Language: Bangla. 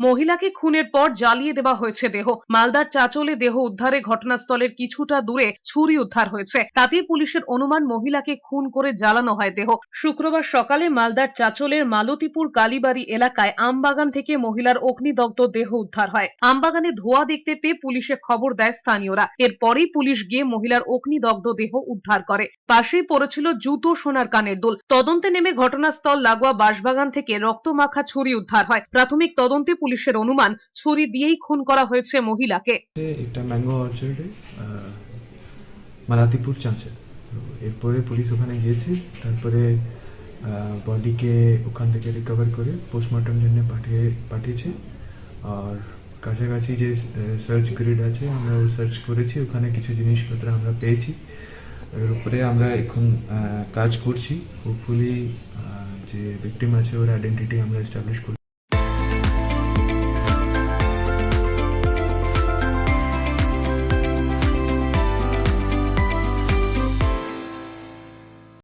মহিলাকে খুনের পর জ্বালিয়ে দেওয়া হয়েছে দেহ। মালদার চাঁচলে দেহ উদ্ধারে ঘটনাস্থলের কিছুটা দূরে ছুরি উদ্ধার হয়েছে। তাতেই পুলিশের অনুমান মহিলাকে খুন করে জ্বালানো হয় দেহ। শুক্রবার সকালে মালদার চাঁচলের মালতীপুর কালীবাড়ি এলাকায় আমবাগান থেকে মহিলার অগ্নিদগ্ধ দেহ উদ্ধার হয়। আমবাগানে ধোঁয়া দেখতে পেয়ে পুলিশে খবর দেয় স্থানীয়রা। এরপরেই পুলিশ গিয়ে মহিলার অগ্নিদগ্ধ দেহ উদ্ধার করে। পাশেই পড়েছিল জুতো, সোনার কানের দুল। তদন্তে নেমে ঘটনাস্থল লাগোয়া বাঁশবাগান থেকে রক্তমাখা ছুরি উদ্ধার হয়। প্রাথমিক তদন্তে পুলিশের অনুমান ছুরি দিয়েই খুন করা হয়েছে মহিলাকে। এটা ম্যাঙ্গো অর্চার্ডে মালাতিপুর চাঁচল। এরপরে পুলিশ ওখানে গিয়েছে, তারপরে বডিকে ওখান থেকে রিকভার করে পোস্টমর্টম জন্য পাঠিয়েছে। আর কাছাকাছি যে সার্চ গ্রিড আছে আমরা সার্চ করেছি, ওখানে কিছু জিনিসপত্র আমরা পেয়েছি। এর উপরে আমরা এখন কাজ করছি। হোপফুলি যে ভিকটিম আছে ওর আইডেন্টিটি আমরা এস্টাবলিশ করছি।